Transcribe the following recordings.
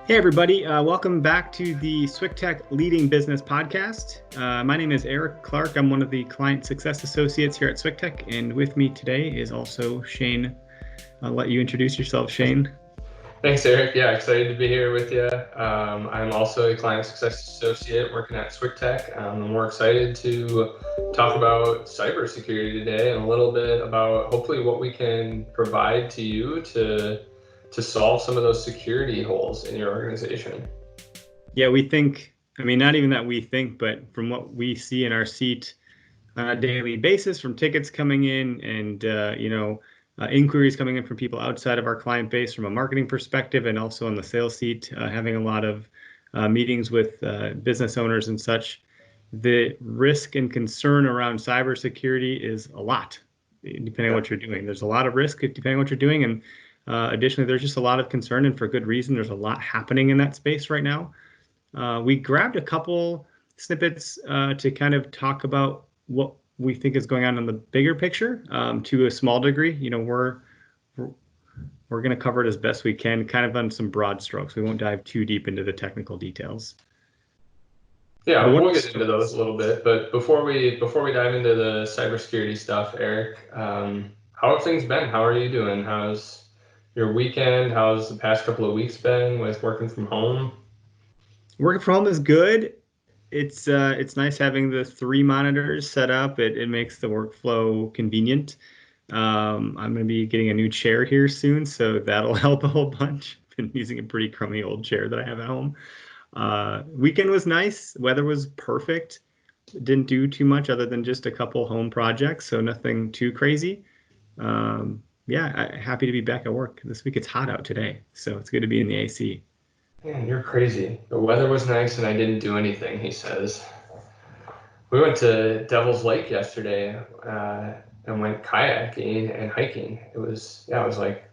Hey, everybody. Welcome back to the SwickTech Leading Business Podcast. My name is Eric Clark. I'm one of the Client Success Associates here at SwickTech. And with me today is also Shane. I'll let you introduce yourself, Shane. Thanks, Eric. Yeah, excited to be here with you. I'm also a Client Success Associate working at SwickTech. I'm more excited to talk about cybersecurity today and a little bit about hopefully what we can provide to you to solve some of those security holes in your organization. Yeah, we think, not even that we think, but from what we see in our seat on a daily basis from tickets coming in and, inquiries coming in from people outside of our client base from a marketing perspective and also on the sales seat, having a lot of meetings with business owners and such. The risk and concern around cybersecurity is a lot, depending on what you're doing. There's a lot of risk depending on what you're doing. And additionally, there's just a lot of concern, and for good reason. There's a lot happening in that space right now. We grabbed a couple snippets to kind of talk about what we think is going on in the bigger picture to a small degree. We're going to cover it as best we can, kind of on some broad strokes. We won't dive too deep into the technical details. Yeah, we'll get into those a little bit, but before we dive into the cybersecurity stuff, Eric, how have things been? How are you doing? How's your weekend? How's the past couple of weeks been with working from home? Working from home is good. It's nice having the 3 monitors set up. It makes the workflow convenient. I'm going to be getting a new chair here soon, so that'll help a whole bunch. Been using a pretty crummy old chair that I have at home. Weekend was nice. Weather was perfect. Didn't do too much other than just a couple home projects, so nothing too crazy. Happy to be back at work. This week it's hot out today, so it's good to be in the AC. Man, you're crazy. The weather was nice and I didn't do anything, he says. We went to Devil's Lake yesterday and went kayaking and hiking. It was like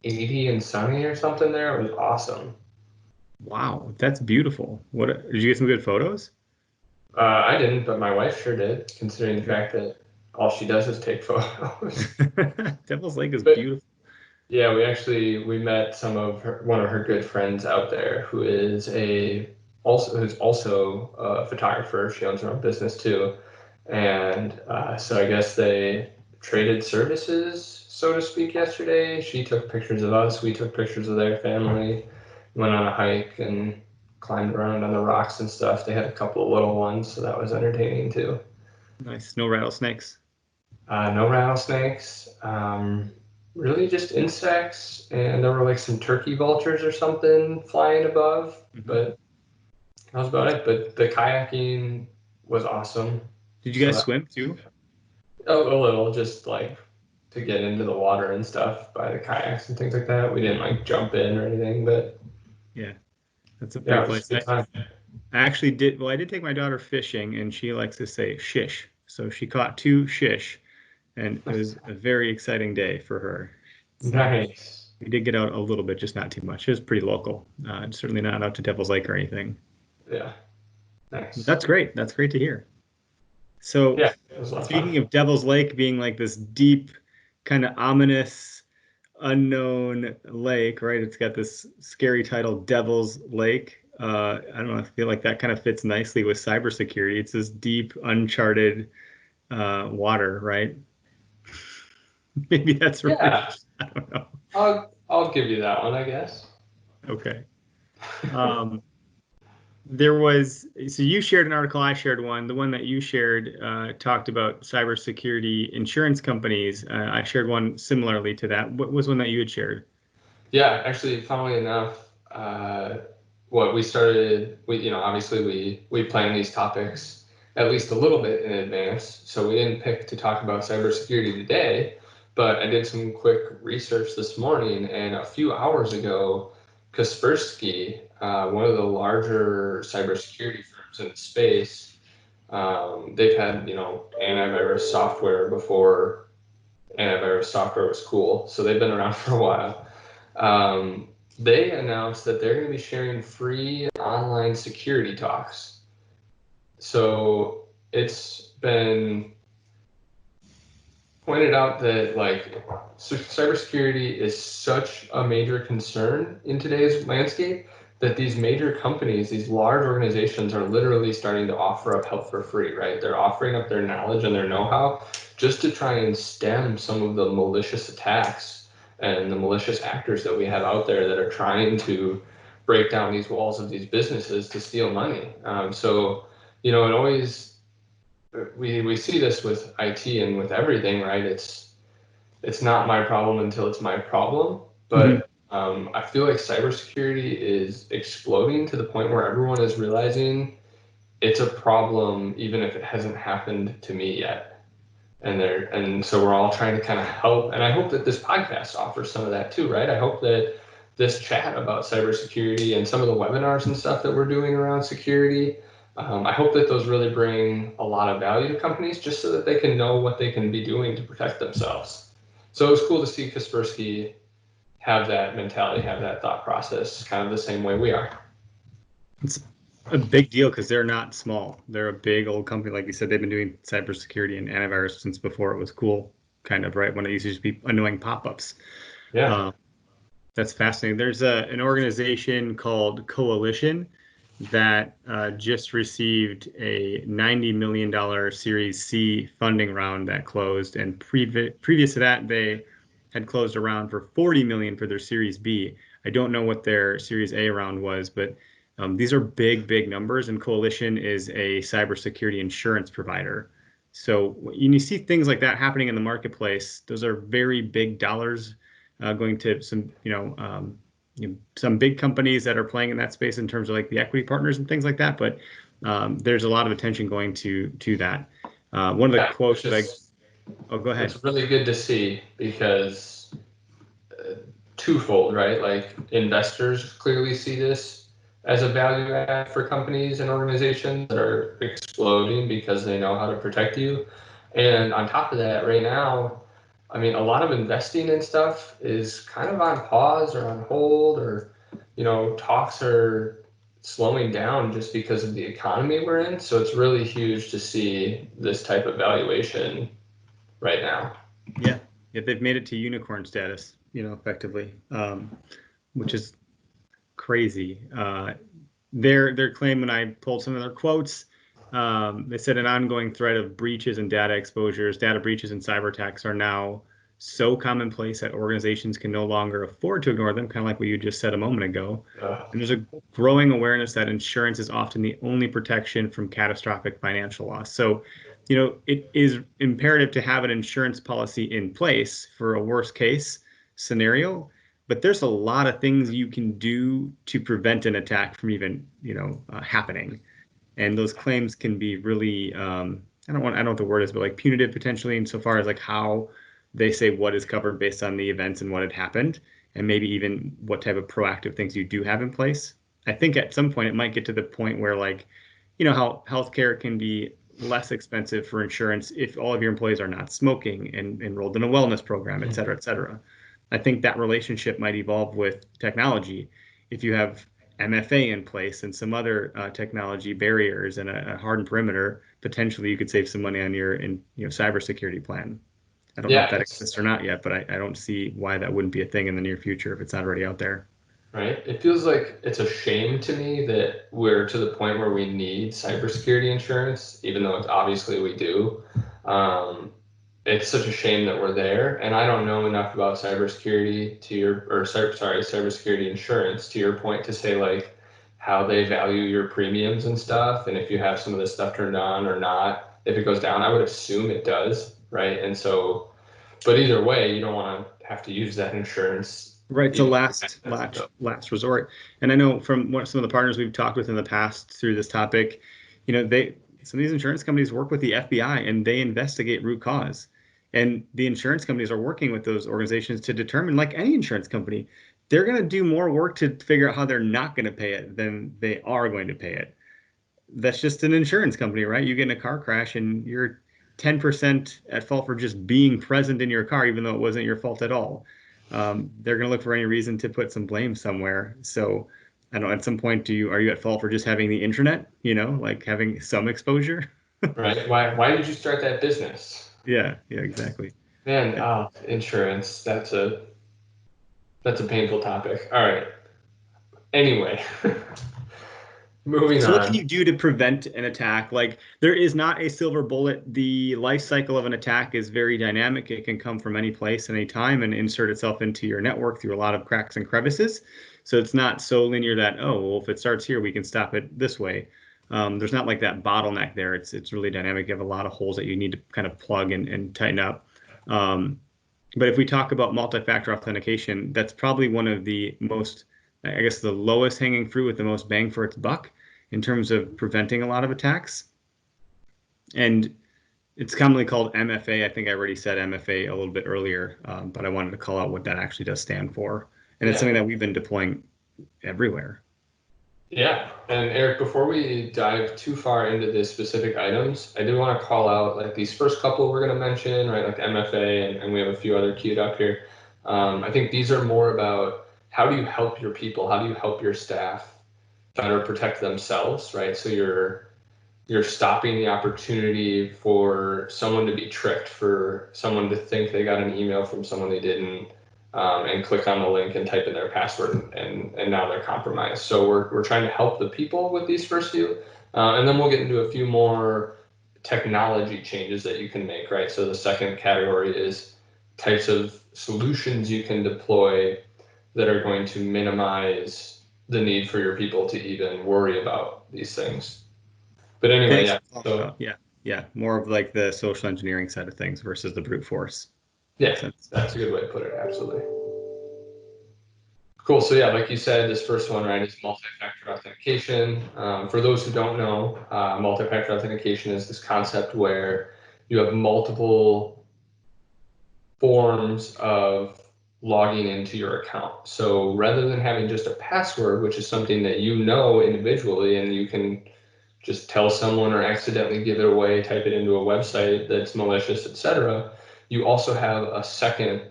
80 and sunny or something there. It was awesome. Wow, that's beautiful. Did you get some good photos? I didn't, but my wife sure did, considering the fact that all she does is take photos. Devil's Lake is beautiful. Yeah, we met one of her good friends out there who is also a photographer. She owns her own business too, and so I guess they traded services, so to speak, yesterday. She took pictures of us, we took pictures of their family, went on a hike and climbed around on the rocks and stuff. They had a couple of little ones, so that was entertaining too. Nice. No rattlesnakes. No rattlesnakes. Really just insects, and there were like some turkey vultures or something flying above, but that was about it. But the kayaking was awesome. Did you guys swim too? A little, just like to get into the water and stuff by the kayaks and things like that. We didn't like jump in or anything, but yeah, that's a pretty place. I actually did. Well, I did take my daughter fishing, and she likes to say shish. So she caught 2 shish, and it was a very exciting day for her. Nice. We did get out a little bit, just not too much. It was pretty local. Certainly not out to Devil's Lake or anything. Yeah. Nice. That's great. That's great to hear. So yeah, speaking of Devil's Lake being like this deep, kind of ominous, unknown lake, right? It's got this scary title, Devil's Lake. I don't know. I feel like that kind of fits nicely with cybersecurity. It's this deep, uncharted water, right? Maybe that's right. Yeah. I don't know. I'll give you that one, I guess. Okay. So you shared an article, I shared one. The one that you shared talked about cybersecurity insurance companies. I shared one similarly to that. What was one that you had shared? Yeah, actually, funnily enough, obviously we plan these topics at least a little bit in advance. So we didn't pick to talk about cybersecurity today, but I did some quick research this morning, and a few hours ago, Kaspersky, one of the larger cybersecurity firms in the space, they've had, antivirus software before antivirus software was cool. So they've been around for a while. They announced that they're going to be sharing free online security talks. So it's been pointed out that cybersecurity is such a major concern in today's landscape that these major companies, these large organizations are literally starting to offer up help for free, right? They're offering up their knowledge and their know-how just to try and stem some of the malicious attacks and the malicious actors that we have out there that are trying to break down these walls of these businesses to steal money. So, it always, we see this with IT and with everything, right? It's not my problem until it's my problem. But I feel like cybersecurity is exploding to the point where everyone is realizing it's a problem, even if it hasn't happened to me yet. And so we're all trying to kind of help. And I hope that this podcast offers some of that too, right? I hope that this chat about cybersecurity and some of the webinars and stuff that we're doing around security, I hope that those really bring a lot of value to companies just so that they can know what they can be doing to protect themselves. So it was cool to see Kaspersky have that mentality, have that thought process, kind of the same way we are. It's a big deal because they're not small. They're a big old company. Like you said, they've been doing cybersecurity and antivirus since before it was cool, kind of, right? When it used to be annoying pop-ups. Yeah. That's fascinating. There's an organization called Coalition that just received a $90 million Series C funding round that closed. And previous to that, they had closed a round for $40 million for their Series B. I don't know what their Series A round was, but these are big, big numbers. And Coalition is a cybersecurity insurance provider. So when you see things like that happening in the marketplace, those are very big dollars going to some, some big companies that are playing in that space in terms of like the equity partners and things like that. But there's a lot of attention going to that. One of the quotes oh, go ahead. It's really good to see because twofold, right? Like investors clearly see this as a value add for companies and organizations that are exploding because they know how to protect you. And on top of that, right now, I mean, a lot of investing in stuff is kind of on pause or on hold, or, talks are slowing down just because of the economy we're in. So it's really huge to see this type of valuation right now. Yeah, they've made it to unicorn status, effectively, which is crazy. Their claim, when I pulled some of their quotes, they said an ongoing threat of breaches and data exposures, data breaches and cyber attacks are now so commonplace that organizations can no longer afford to ignore them, kind of like what you just said a moment ago. And there's a growing awareness that insurance is often the only protection from catastrophic financial loss. So, it is imperative to have an insurance policy in place for a worst case scenario. But there's a lot of things you can do to prevent an attack from even, happening. And those claims can be really, I don't know what the word is, but like punitive potentially, insofar as like how they say what is covered based on the events and what had happened, and maybe even what type of proactive things you do have in place. I think at some point it might get to the point where, like, how healthcare can be less expensive for insurance if all of your employees are not smoking and enrolled in a wellness program, et cetera, et cetera. I think that relationship might evolve with technology. If you have MFA in place and some other technology barriers and a hardened perimeter, potentially you could save some money on your cybersecurity plan. I don't know if that exists or not yet, but I don't see why that wouldn't be a thing in the near future if it's not already out there. Right. It feels like it's a shame to me that we're to the point where we need cybersecurity insurance, even though it's obviously we do. It's such a shame that we're there, and I don't know enough about cybersecurity cybersecurity insurance to your point to say like how they value your premiums and stuff, and if you have some of this stuff turned on or not. If it goes down, I would assume it does, right? And so, but either way, you don't want to have to use that insurance. Right, it's a last resort. And I know from some of the partners we've talked with in the past through this topic, some of these insurance companies work with the FBI and they investigate root cause. And the insurance companies are working with those organizations to determine, like any insurance company, they're going to do more work to figure out how they're not going to pay it than they are going to pay it. That's just an insurance company, right? You get in a car crash and you're 10% at fault for just being present in your car, even though it wasn't your fault at all. They're going to look for any reason to put some blame somewhere. So I don't know, at some point, are you at fault for just having the internet, like having some exposure? Right. Why did you start that business? Yeah, exactly. Man, insurance, that's a painful topic. All right. Anyway, moving So what can on. you do to prevent an attack? Like there is not a silver bullet. The life cycle of an attack is very dynamic. It can come from any place, any time, and insert itself into your network through a lot of cracks and crevices. So it's not so linear that, oh, well, if it starts here, we can stop it this way. There's not like that bottleneck there. It's really dynamic. You have a lot of holes that you need to kind of plug and tighten up. But if we talk about multi-factor authentication, that's probably one of the most, I guess, the lowest hanging fruit with the most bang for its buck in terms of preventing a lot of attacks. And it's commonly called MFA. I think I already said MFA a little bit earlier, but I wanted to call out what that actually does stand for. And it's Yeah. something that we've been deploying everywhere. Yeah, and Eric, before we dive too far into the specific items, I do want to call out like these first couple we're going to mention, right? Like MFA, and we have a few other queued up here. I think these are more about how do you help your people? How do you help your staff better protect themselves, right? So you're stopping the opportunity for someone to be tricked, for someone to think they got an email from someone they didn't, and click on the link and type in their password, and now they're compromised. So we're trying to help the people with these first few, and then we'll get into a few more technology changes that you can make, right? So the second category is types of solutions you can deploy that are going to minimize the need for your people to even worry about these things. But anyway, Thanks yeah. for calling So out. Yeah, more of like the social engineering side of things versus the brute force. yeah, Makes sense. that's a good way to put it. Absolutely. Cool. So yeah, like you said, this first one, right, is multi-factor authentication. For those who don't know, multi-factor authentication is this concept where you have multiple forms of logging into your account. So rather than having just a password, which is something that you know individually and you can just tell someone or accidentally give it away, type it into a website that's malicious, etc., you also have a second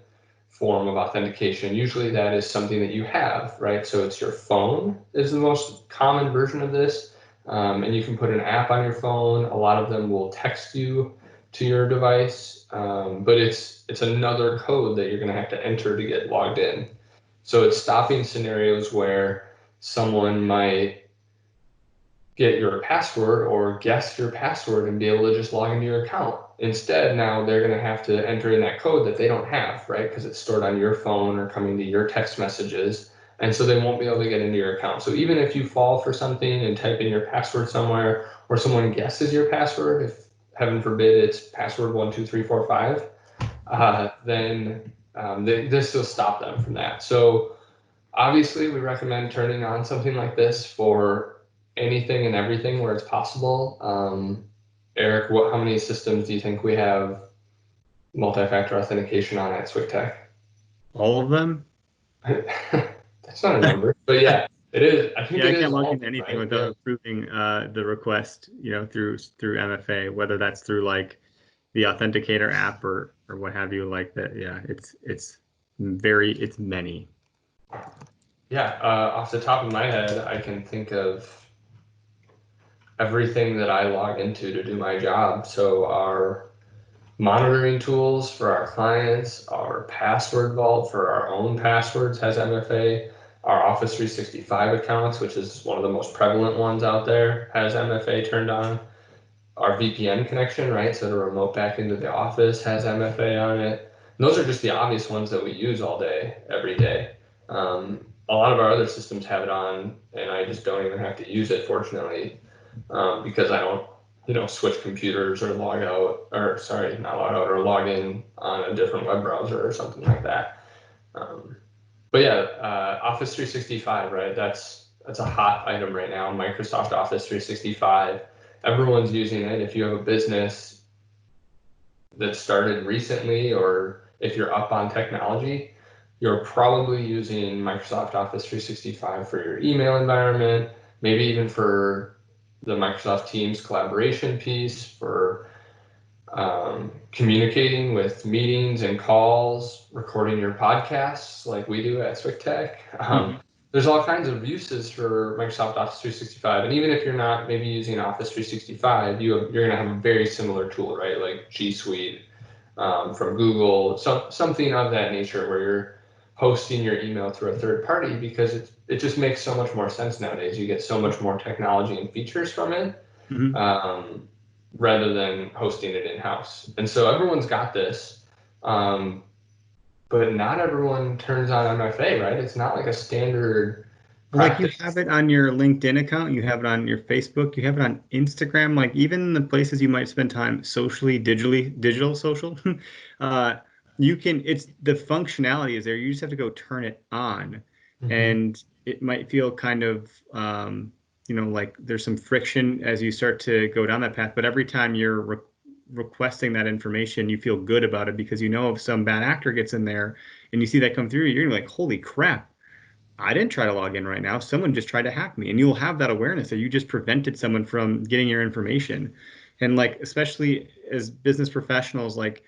form of authentication. Usually that is something that you have, right? So it's your phone is the most common version of this. And you can put an app on your phone. A lot of them will text you to your device, but it's another code that you're going to have to enter to get logged in. So it's stopping scenarios where someone might get your password or guess your password and be able to just log into your account. Instead, now they're going to have to enter in that code that they don't have, right? Because it's stored on your phone or coming to your text messages. And so they won't be able to get into your account. So even if you fall for something and type in your password somewhere, or someone guesses your password, if heaven forbid it's password 12345, then this will stop them from that. So obviously, we recommend turning on something like this for anything and everything where it's possible. Eric, how many systems do you think we have multi-factor authentication on at SwickTech? All of them? That's not a number, but yeah, it is. I think Yeah, it I is can't log all, into anything right? Yeah. without approving the request, through MFA, whether that's through like the Authenticator app or what have you like that. Yeah, it's many. Yeah, off the top of my head, I can think of everything that I log into to do my job. So our monitoring tools for our clients, our password vault for our own passwords has MFA, our Office 365 accounts, which is one of the most prevalent ones out there, has MFA turned on. Our VPN connection, right? So to remote back into the office has MFA on it. And those are just the obvious ones that we use all day, every day. A lot of our other systems have it on, and I just don't even have to use it, fortunately, because I don't, switch computers or log out, or sorry, not log out, or log in on a different web browser or something like that. But yeah, Office 365, right? That's a hot item right now. Microsoft Office 365. Everyone's using it. If you have a business that started recently, or if you're up on technology, you're probably using Microsoft Office 365 for your email environment, maybe even for the Microsoft Teams collaboration piece, for communicating with meetings and calls, recording your podcasts like we do at SwickTech. Mhm. There's all kinds of uses for Microsoft Office 365. And even if you're not maybe using Office 365, you're going to have a very similar tool, right? Like G Suite from Google, something of that nature where you're hosting your email through a third party, because it just makes so much more sense nowadays. You get so much more technology and features from it, Mm-hmm. rather than hosting it in-house. And so everyone's got this, but not everyone turns on MFA, right? It's not like a standard Like you practice. have it on your LinkedIn account, you have it on your Facebook, you have it on Instagram, like even the places you might spend time socially, digital social, uh, you can, it's the functionality is there. You just have to go turn it on. Mhm. And it might feel kind of, like there's some friction as you start to go down that path. But every time you're requesting that information, you feel good about it because you know if some bad actor gets in there and you see that come through, you're gonna be like, holy crap. I didn't try to log in right now. Someone just tried to hack me. And you'll have that awareness that you just prevented someone from getting your information. And like, especially as business professionals, like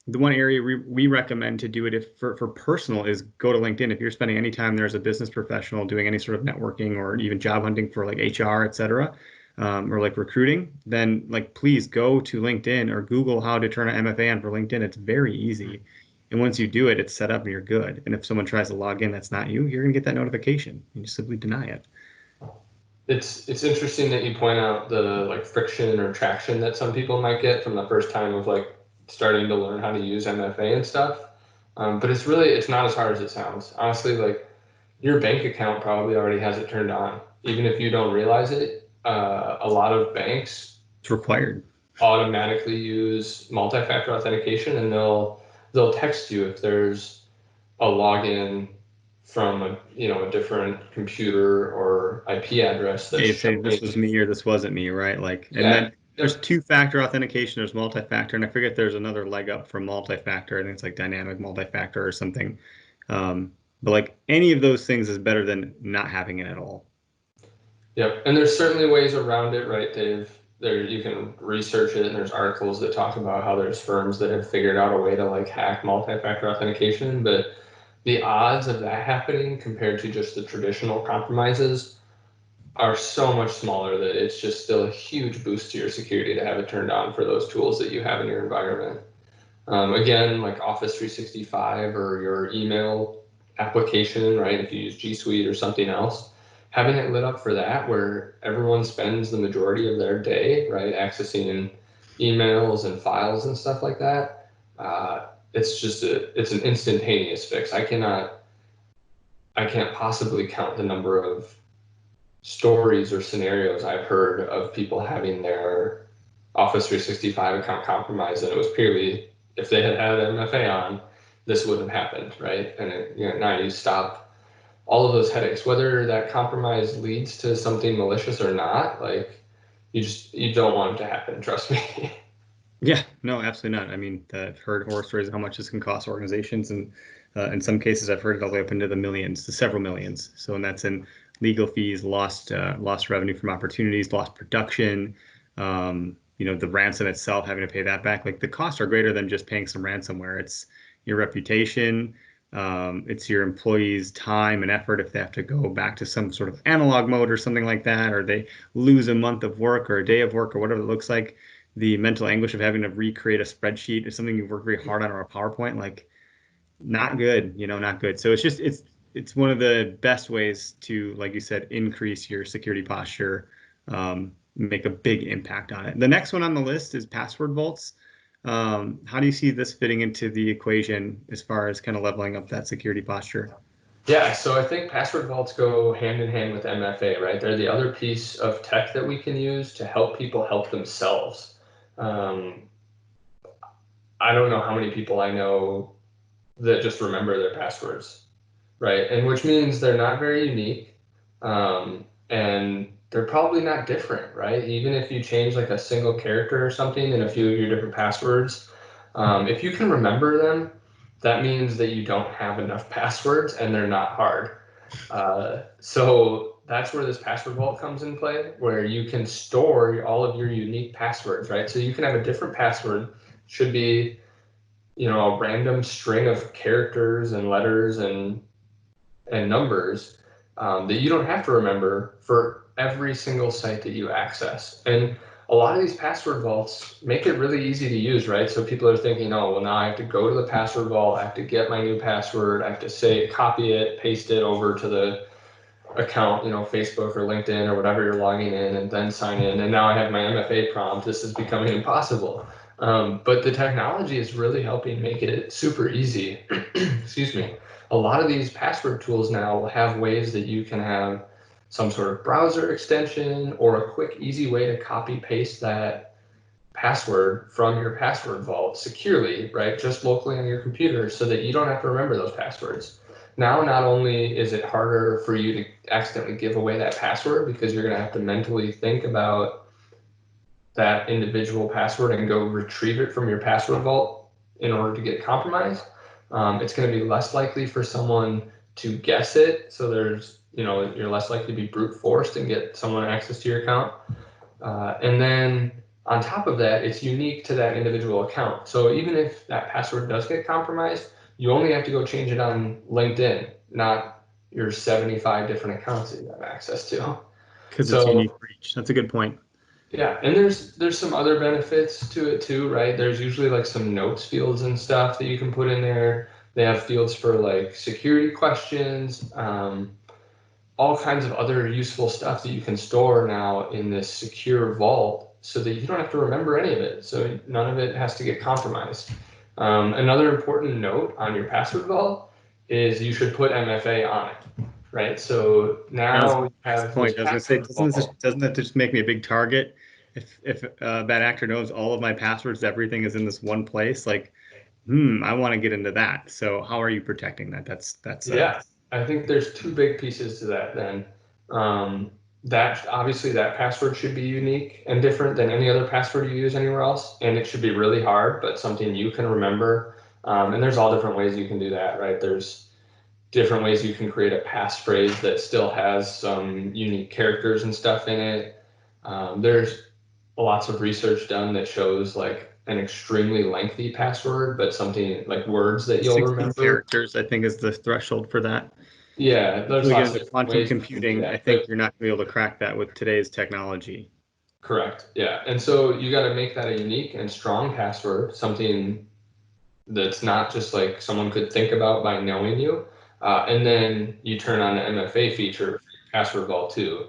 the one area we recommend to do it if for personal is go to LinkedIn. If you're spending any time there as a business professional doing any sort of networking or even job hunting for like HR, et cetera, or like recruiting, then like please go to LinkedIn or Google how to turn an MFA on for LinkedIn. It's very easy. And once you do it, it's set up and you're good. And if someone tries to log in that's not you, you're gonna get that notification. You just simply deny it. It's interesting that you point out the like friction or traction that some people might get from the first time of like starting to learn how to use MFA and stuff. But it's not as hard as it sounds. Honestly, like your bank account probably already has it turned on, even if you don't realize it. A lot of banks It's required. automatically use multi-factor authentication, and they'll text you if there's a login from a different computer or IP address that's You say showing. this was me or this wasn't me, right? Like, and Yeah. then there's Yep. two-factor authentication, there's multi-factor, and I forget there's another leg up from multi-factor. I think it's like dynamic multi-factor or something. But like any of those things is better than not having it at all. Yep. And there's certainly ways around it, right, Dave? There you can research it, and there's articles that talk about how there's firms that have figured out a way to like hack multi-factor authentication, but the odds of that happening compared to just the traditional compromises are so much smaller that it's just still a huge boost to your security to have it turned on for those tools that you have in your environment. Again, like Office 365 or your email application, right? If you use G Suite or something else, having it lit up for that, where everyone spends the majority of their day, right, accessing emails and files and stuff like that, it's an instantaneous fix. I can't possibly count the number of stories or scenarios I've heard of people having their Office 365 account compromised, and it was purely if they had had MFA on, this wouldn't have happened, right? And now you stop all of those headaches, whether that compromise leads to something malicious or not. Like you don't want it to happen. Trust me. Yeah, no, absolutely not. I mean, I've heard horror stories of how much this can cost organizations, and in some cases, I've heard it all the way up into the millions, to several millions. So, and that's in legal fees, lost revenue from opportunities, lost production. The ransom itself, having to pay that back. Like the costs are greater than just paying some ransomware. It's your reputation, it's your employees' time and effort if they have to go back to some sort of analog mode or something like that, or they lose a month of work or a day of work or whatever it looks like, the mental anguish of having to recreate a spreadsheet or something you've worked very hard on or a PowerPoint, like not good, not good. So it's one of the best ways to, like you said, increase your security posture, make a big impact on it. The next one on the list is password vaults. How do you see this fitting into the equation as far as kind of leveling up that security posture? Yeah, so I think password vaults go hand in hand with MFA, right? They're the other piece of tech that we can use to help people help themselves. Um, I don't know how many people I know that just remember their passwords, right? And which means they're not very unique, and they're probably not different, right? Even if you change like a single character or something in a few of your different passwords, if you can remember them, that means that you don't have enough passwords and they're not hard. So that's where this password vault comes in play, where you can store all of your unique passwords, right? So you can have a different password, should be a random string of characters and letters and numbers, that you don't have to remember for every single site that you access. And a lot of these password vaults make it really easy to use, right? So people are thinking, oh, well, now I have to go to the password vault, I have to get my new password, I have to say, copy it, paste it over to the account, Facebook or LinkedIn or whatever you're logging in, and then sign in. And now I have my MFA prompt. This is becoming impossible. But the technology is really helping make it super easy. Excuse me. A lot of these password tools now will have ways that you can have some sort of browser extension or a quick, easy way to copy paste that password from your password vault securely, right? Just locally on your computer so that you don't have to remember those passwords. Now, not only is it harder for you to accidentally give away that password because you're going to have to mentally think about that individual password and go retrieve it from your password vault in order to get compromised. It's going to be less likely for someone to guess it. So you're less likely to be brute forced and get someone access to your account. And then on top of that, it's unique to that individual account. So even if that password does get compromised, you only have to go change it on LinkedIn, not your 75 different accounts that you have access to. Because it's So unique for each. That's a good point. yeah, and there's some other benefits to it too, right? There's usually like some notes fields and stuff that you can put in there. They have fields for like security questions, all kinds of other useful stuff that you can store now in this secure vault so that you don't have to remember any of it. So none of it has to get compromised. Another important note on your password vault is you should put MFA on it, right? So That was now you my next have this point. I was going to say, password vault. doesn't that just make me a big target? If that actor knows all of my passwords, everything is in this one place, like, I want to get into that. So how are you protecting that? That's Yeah, I think there's two big pieces to that then. That obviously that password should be unique and different than any other password you use anywhere else, and it should be really hard, but something you can remember. And there's all different ways you can do that, right? There's different ways you can create a passphrase that still has some unique characters and stuff in it. There's lots of research done that shows like an extremely lengthy password, but something like words that you'll 60 remember. characters, I think, is the threshold for that. Yeah, there's Until we get lots into of different quantum ways you can do computing, I that, think but you're not going to be able to crack that with today's technology. correct. Yeah. And so you got to make that a unique and strong password, something that's not just like someone could think about by knowing you. And then you turn on the MFA feature for your password vault too,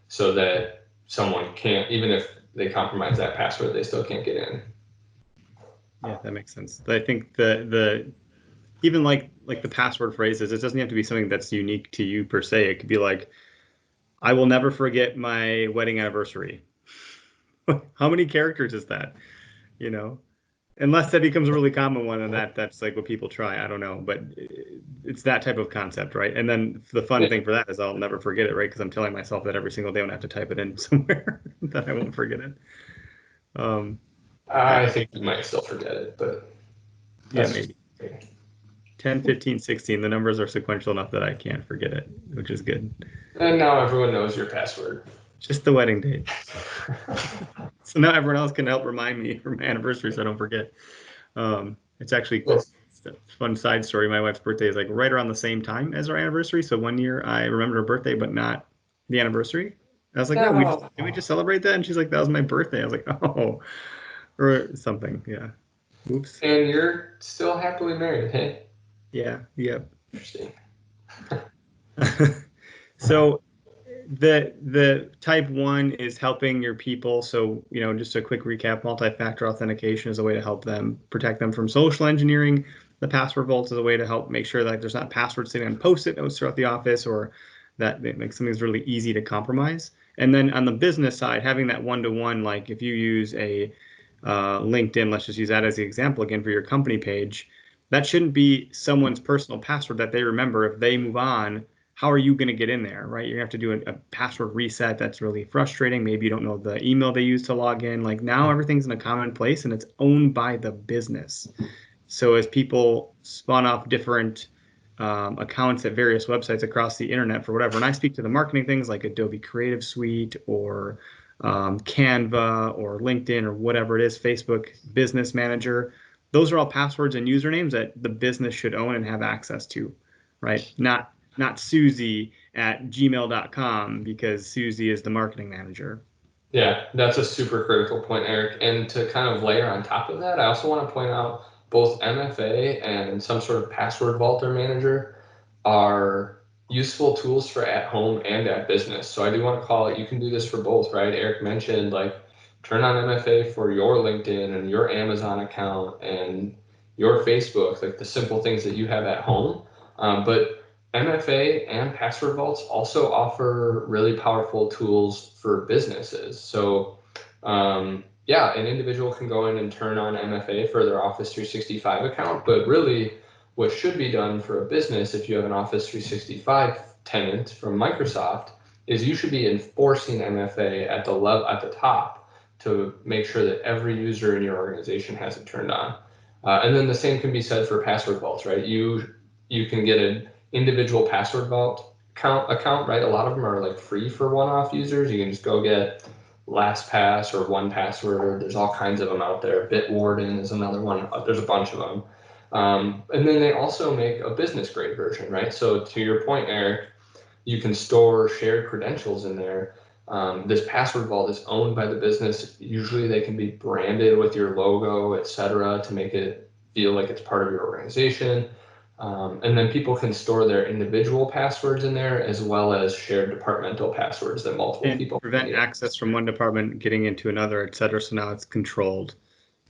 so that someone can't, even if they compromise that password, they still can't get in. Yeah, that makes sense. I think the even like the password phrases, it doesn't have to be something that's unique to you per se. It could be like, I will never forget my wedding anniversary. How many characters is that? You know, unless that becomes a really common one, and that's like what people try. I don't know, but it's that type of concept, right? And then the fun Yeah, thing for that is I'll never forget it, right? Because I'm telling myself that every single day when I have to type it in somewhere that I won't forget it. Um, I yeah, think you might still forget it, but yeah, that's just maybe me. 10, 15, 16. The numbers are sequential enough that I can't forget it, which is good. And now everyone knows your password. Just the wedding date. So now everyone else can help remind me for my anniversary so I don't forget. It's actually Well, it's a fun side story. My wife's birthday is like right around the same time as our anniversary. So one year I remembered her birthday, but not the anniversary. I was like, oh, no. did we just celebrate that? And she's like, that was my birthday. I was like, oh, or something. Yeah. Oops. And you're still happily married, hey? Yeah. Yep. Interesting. So the type one is helping your people. So, just a quick recap, multi-factor authentication is a way to help them protect them from social engineering. The password vault is a way to help make sure that there's not passwords sitting on post-it notes throughout the office or that it makes something really easy to compromise. And then on the business side, having that one-to-one, like if you use a LinkedIn, let's just use that as the example again for your company page, that shouldn't be someone's personal password that they remember. If they move on, how are you going to get in there, right? You're going to have to do a password reset. That's really frustrating. Maybe you don't know the email they use to log in. Like now everything's in a common place and it's owned by the business. So as people spawn off different accounts at various websites across the internet for whatever, and I speak to the marketing things like Adobe Creative Suite or Canva or LinkedIn or whatever it is, Facebook Business Manager. Those are all passwords and usernames that the business should own and have access to, right? Not Susie at gmail.com because Susie is the marketing manager. Yeah, that's a super critical point, Eric. And to kind of layer on top of that, I also want to point out both MFA and some sort of password vault or manager are useful tools for at home and at business. So I do want to call it, you can do this for both, right? Eric mentioned like turn on MFA for your LinkedIn and your Amazon account and your Facebook, like the simple things that you have at home. But MFA and password vaults also offer really powerful tools for businesses. So yeah, an individual can go in and turn on MFA for their Office 365 account, but really what should be done for a business if you have an Office 365 tenant from Microsoft is you should be enforcing MFA at the top to make sure that every user in your organization has it turned on. And then the same can be said for password vaults, right? You can get an individual password vault account, right? A lot of them are like free for one-off users. You can just go get LastPass or 1Password. There's all kinds of them out there. Bitwarden is another one. There's a bunch of them. And then they also make a business grade version, right? So to your point, Eric, you can store shared credentials in there. This password vault is owned by the business. Usually they can be branded with your logo, et cetera, to make it feel like it's part of your organization. And then people can store their individual passwords in there as well as shared departmental passwords that multiple And people can prevent get. access from one department getting into another, et cetera. So now it's controlled.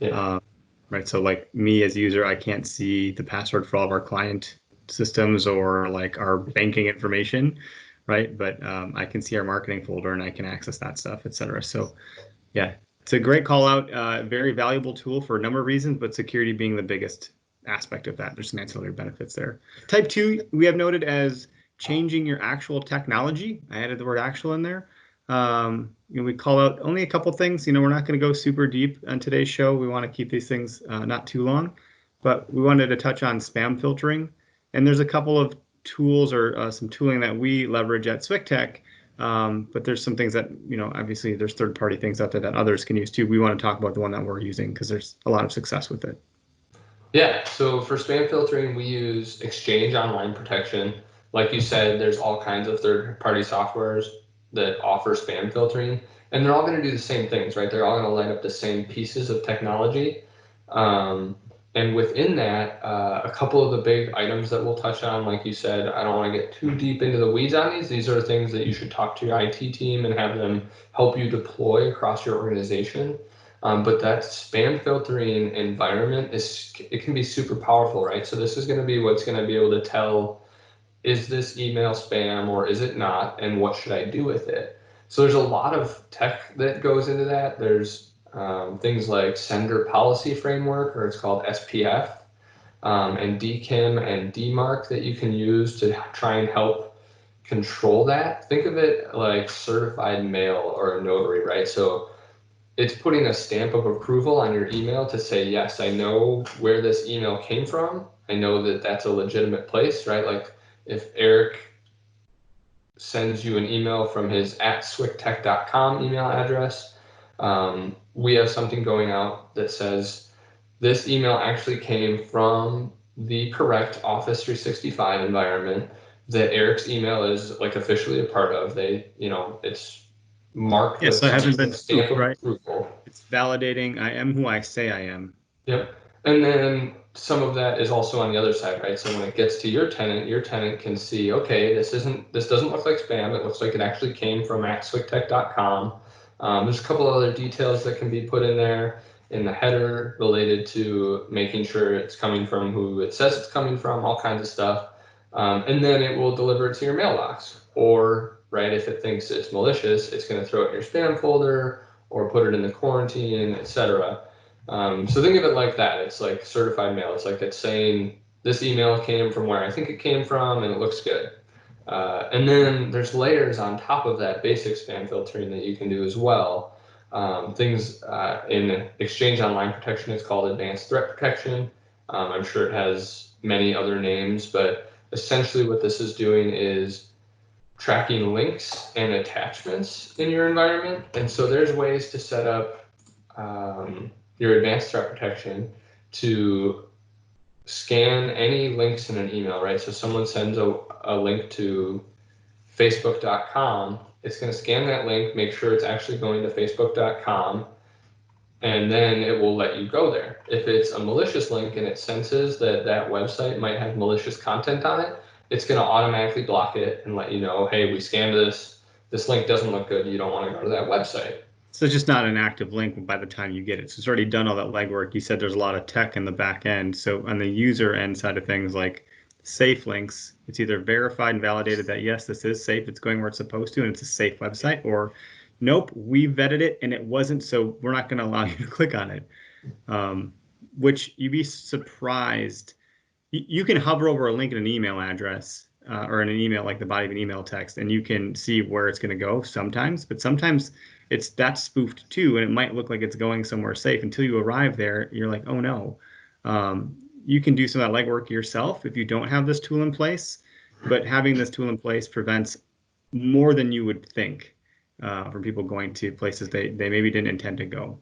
Yeah. Um, right. So like me as user, I can't see the password for all of our client systems or like our banking information, right? But I can see our marketing folder and I can access that stuff, et cetera. So yeah, it's a great call out, very valuable tool for a number of reasons, but security being the biggest aspect of that. There's some ancillary benefits there. Type two, we have noted as changing your actual technology. I added the word actual in there. We call out only a couple things. We're not going to go super deep on today's show. We want to keep these things not too long, but we wanted to touch on spam filtering. And there's a couple of tools or some tooling that we leverage at SwickTech, but there's some things that, obviously there's third-party things out there that others can use too. We want to talk about the one that we're using because there's a lot of success with it. Yeah, so for spam filtering, we use Exchange Online Protection. Like you said, there's all kinds of third-party softwares that offer spam filtering, and they're all going to do the same things, right? They're all going to light up the same pieces of technology. Um, and within that, a couple of the big items that we'll touch on, like you said, I don't want to get too deep into the weeds on these. These are things that you should talk to your IT team and have them help you deploy across your organization. But that spam filtering environment it can be super powerful, right? So this is going to be what's going to be able to tell, is this email spam or is it not, and what should I do with it? So there's a lot of tech that goes into that. There's things like Sender Policy Framework, or it's called SPF, and DKIM and DMARC that you can use to try and help control that. Think of it like certified mail or a notary, right? So it's putting a stamp of approval on your email to say, yes, I know where this email came from. I know that that's a legitimate place, right? Like if Eric sends you an email from his @swicktech.com email address, we have something going out that says this email actually came from the correct Office 365 environment that Eric's email is like officially a part of. It's marked Yeah, with so I some haven't been stamp spoofed, of right? approval. It's validating I am who I say I am. Yep. And then some of that is also on the other side, right? So when it gets to your tenant can see, okay, this doesn't look like spam. It looks like it actually came from @swicktech.com. There's a couple other details that can be put in there in the header related to making sure it's coming from who it says it's coming from, all kinds of stuff. And then it will deliver it to your mailbox. Or, right, if it thinks it's malicious, it's going to throw it in your spam folder or put it in the quarantine, etc. So think of it like that. It's like certified mail. It's like it's saying this email came from where I think it came from and it looks good. And then there's layers on top of that basic spam filtering that you can do as well. Things in Exchange Online Protection, it's called Advanced Threat Protection. I'm sure it has many other names, but essentially what this is doing is tracking links and attachments in your environment. And so there's ways to set up your advanced threat protection to scan any links in an email, right? So someone sends a link to facebook.com. It's going to scan that link, make sure it's actually going to facebook.com, and then it will let you go there. If it's a malicious link and it senses that that website might have malicious content on it, it's going to automatically block it and let you know, hey, we scanned this. This link doesn't look good. You don't want to go to that website. So it's just not an active link by the time you get it. So it's already done all that legwork. You said there's a lot of tech in the back end. So on the user end side of things, like safe links, it's either verified and validated that yes, this is safe, it's going where it's supposed to, and it's a safe website, or nope, we vetted it and it wasn't, so we're not going to allow you to click on it. Which you'd be surprised. You can hover over a link in an email address or in an email, like the body of an email text, and you can see where it's going to go sometimes, but sometimes that's spoofed too, and it might look like it's going somewhere safe until you arrive there. You're like, oh no. You can do some of that legwork yourself if you don't have this tool in place, but having this tool in place prevents more than you would think from people going to places they maybe didn't intend to go.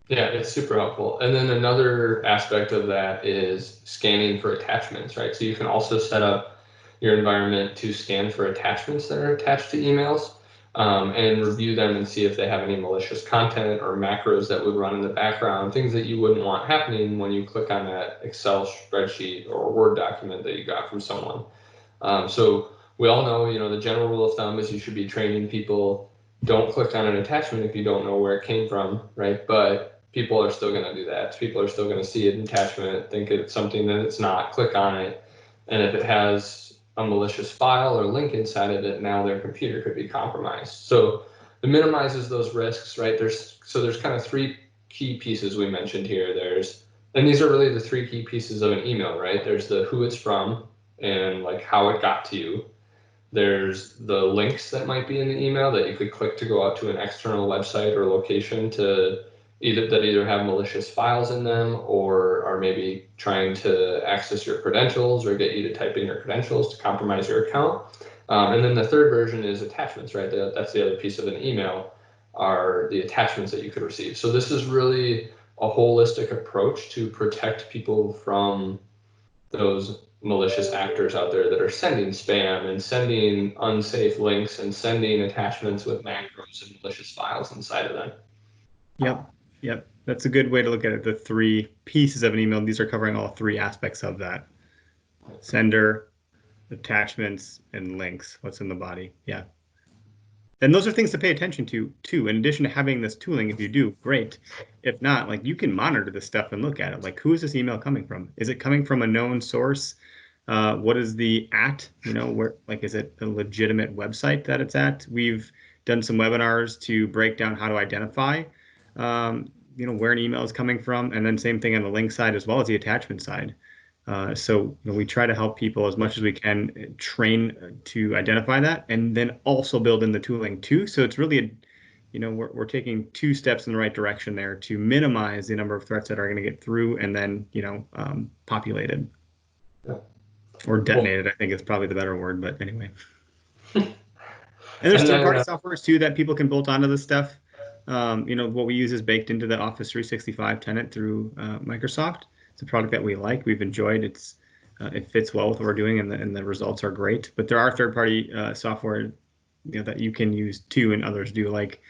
Yeah, it's super helpful. And then another aspect of that is scanning for attachments, right? So you can also set up your environment to scan for attachments that are attached to emails, and review them and see if they have any malicious content or macros that would run in the background, things that you wouldn't want happening when you click on that Excel spreadsheet or Word document that you got from someone. So we all know, the general rule of thumb is you should be training people, don't click on an attachment if you don't know where it came from, right? But people are still going to do that. People are still going to see an attachment, think it's something that it's not, click on it. And if it has a malicious file or link inside of it, now their computer could be compromised. So it minimizes those risks, right? There's kind of three key pieces we mentioned here. And these are really the three key pieces of an email, right? There's the who it's from and like how it got to you. There's the links that might be in the email that you could click to go out to an external website or location that either have malicious files in them or are maybe trying to access your credentials or get you to type in your credentials to compromise your account. And then the third version is attachments, right? That's the other piece of an email, are the attachments that you could receive. So this is really a holistic approach to protect people from those malicious actors out there that are sending spam and sending unsafe links and sending attachments with macros and malicious files inside of them. Yep. That's a good way to look at it. The three pieces of an email, these are covering all three aspects of that. Sender, attachments, and links, what's in the body. Yeah. And those are things to pay attention to, too. In addition to having this tooling, if you do, great. If not, like you can monitor this stuff and look at it. Like, who is this email coming from? Is it coming from a known source? What is the @ where, like, is it a legitimate website that it's at? We've done some webinars to break down how to identify, where an email is coming from, and then same thing on the link side as well as the attachment side. So we try to help people as much as we can train to identify that, and then also build in the tooling too. So it's really, we're taking two steps in the right direction there to minimize the number of threats that are going to get through, and then populated. Yeah. Or detonated, I think is probably the better word, but anyway. And there's third-party softwares too that people can bolt onto this stuff. What we use is baked into the Office 365 tenant through Microsoft. It's a product that we like. We've enjoyed. It fits well with what we're doing, and the results are great. But there are third-party software that you can use too, and others do. Like,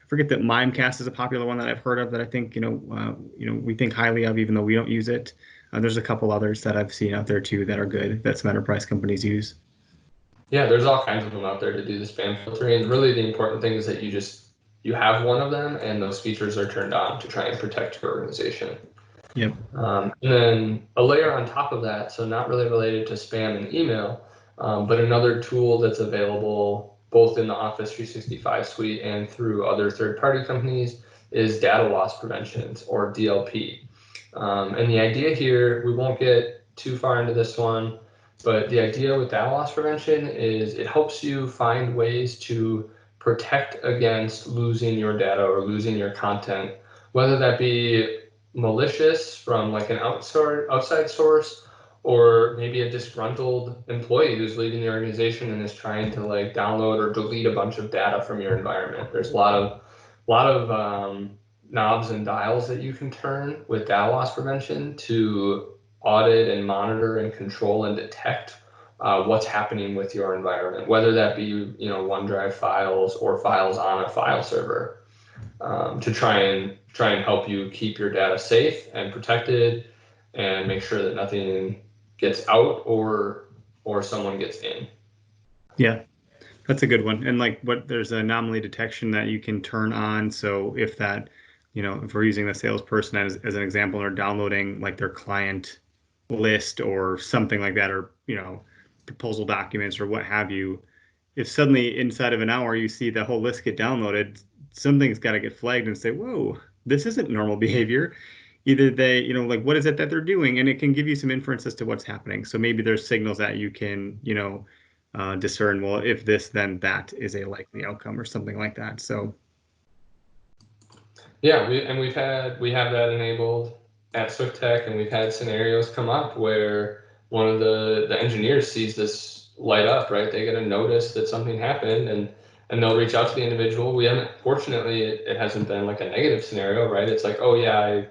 I forget that Mimecast is a popular one that I've heard of that I think we think highly of, even though we don't use it. There's a couple others that I've seen out there too that are good that some enterprise companies use. Yeah, there's all kinds of them out there to do the spam filtering. And really, the important thing is that you have one of them, and those features are turned on to try and protect your organization. Yep. And then a layer on top of that, so not really related to spam and email, but another tool that's available both in the Office 365 suite and through other third-party companies is data loss prevention, or DLP. And the idea here, we won't get too far into this one, but the idea with data loss prevention is it helps you find ways to protect against losing your data or losing your content, whether that be malicious from like an outside source, or maybe a disgruntled employee who's leaving the organization and is trying to like download or delete a bunch of data from your environment. There's a lot of knobs and dials that you can turn with data loss prevention to audit and monitor and control and detect what's happening with your environment, whether that be OneDrive files or files on a file server, to try and help you keep your data safe and protected, and make sure that nothing gets out or someone gets in. Yeah, that's a good one. And like there's an anomaly detection that you can turn on. So if that, if we're using the salesperson as an example, and they're downloading like their client list or something like that, or, proposal documents or what have you, if suddenly inside of an hour you see the whole list get downloaded, something's got to get flagged and say, whoa, this isn't normal behavior. Either they, like, what is it that they're doing? And it can give you some inference as to what's happening. So maybe there's signals that you can, discern, well, if this, then that is a likely outcome or something like that. So yeah, we have that enabled at SwiftTech, and we've had scenarios come up where one of the engineers sees this light up, right? They get a notice that something happened, and they'll reach out to the individual. We haven't, fortunately, it hasn't been like a negative scenario, right? It's like, oh yeah,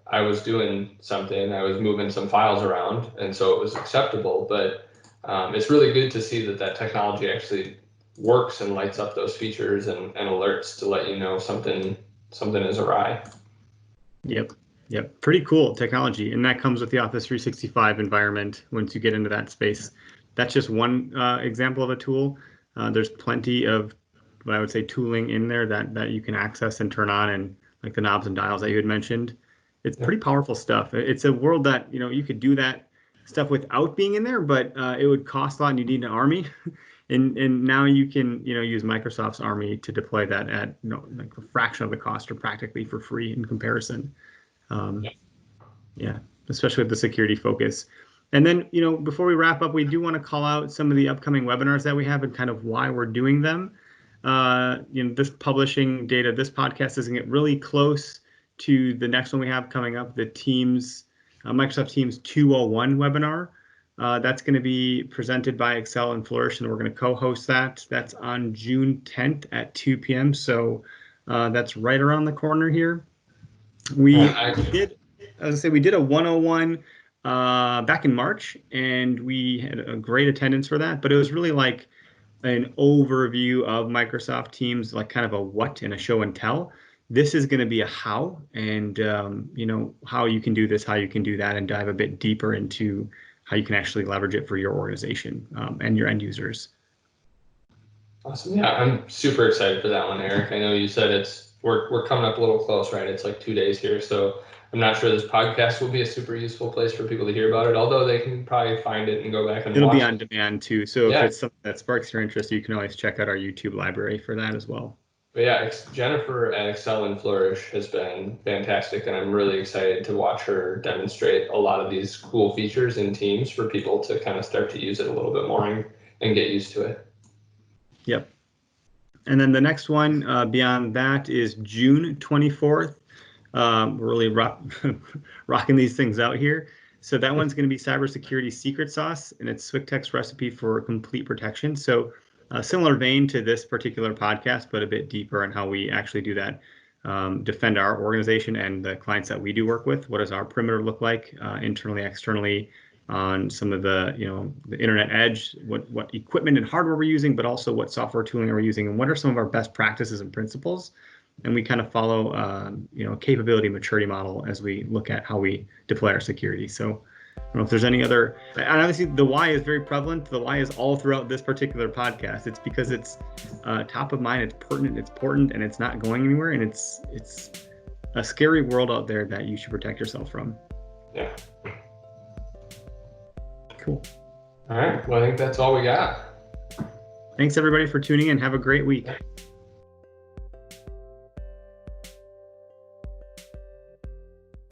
I was doing something, I was moving some files around, and so it was acceptable. But it's really good to see that technology actually works and lights up those features and alerts to let you know something is awry. Yep. Pretty cool technology. And that comes with the Office 365 environment once you get into that space. That's just one example of a tool. There's plenty of what I would say tooling in there that you can access and turn on, and like the knobs and dials that you had mentioned. It's pretty powerful stuff. It's a world that, you could do that stuff without being in there, but it would cost a lot and you need an army. And now you can, use Microsoft's army to deploy that at, like a fraction of the cost or practically for free in comparison. Yeah, especially with the security focus. And then, before we wrap up, we do want to call out some of the upcoming webinars that we have and kind of why we're doing them. This publishing data, this podcast is going to get really close to the next one we have coming up, the Teams, Microsoft Teams 201 webinar. That's going to be presented by Excel and Flourish, and we're going to co-host that. That's on June 10th at 2 p.m. So that's right around the corner here. We did a 101 back in March, and we had a great attendance for that. But it was really like an overview of Microsoft Teams, like kind of a what and a show and tell. This is going to be a how, and how you can do this, how you can do that, and dive a bit deeper into how you can actually leverage it for your organization and your end users. Awesome. Yeah, I'm super excited for that one, Eric. I know you said we're coming up a little close, right? It's like 2 days here, so I'm not sure this podcast will be a super useful place for people to hear about it, although they can probably find it and go back and It'll watch be on demand too. So if it's something that sparks your interest, you can always check out our YouTube library for that as well. But yeah, Jennifer at Excel and Flourish has been fantastic, and I'm really excited to watch her demonstrate a lot of these cool features in Teams for people to kind of start to use it a little bit more and get used to it. Yep. And then the next one beyond that is June 24th. We're really rocking these things out here. So that one's going to be Cybersecurity Secret Sauce, and it's SwiftTech's recipe for complete protection. So similar vein to this particular podcast, but a bit deeper in how we actually do that. Defend our organization and the clients that we do work with. What does our perimeter look like internally, externally, on some of the, the internet edge, what equipment and hardware we're using, but also what software tooling are we using, and what are some of our best practices and principles. And we kind of follow, capability maturity model as we look at how we deploy our security. So I don't know if there's any other, and obviously the why is very prevalent. The why is all throughout this particular podcast. It's because it's top of mind, it's pertinent, it's important, and it's not going anywhere. And it's a scary world out there that you should protect yourself from. Yeah. Cool. All right. Well, I think that's all we got. Thanks everybody for tuning in. Have a great week.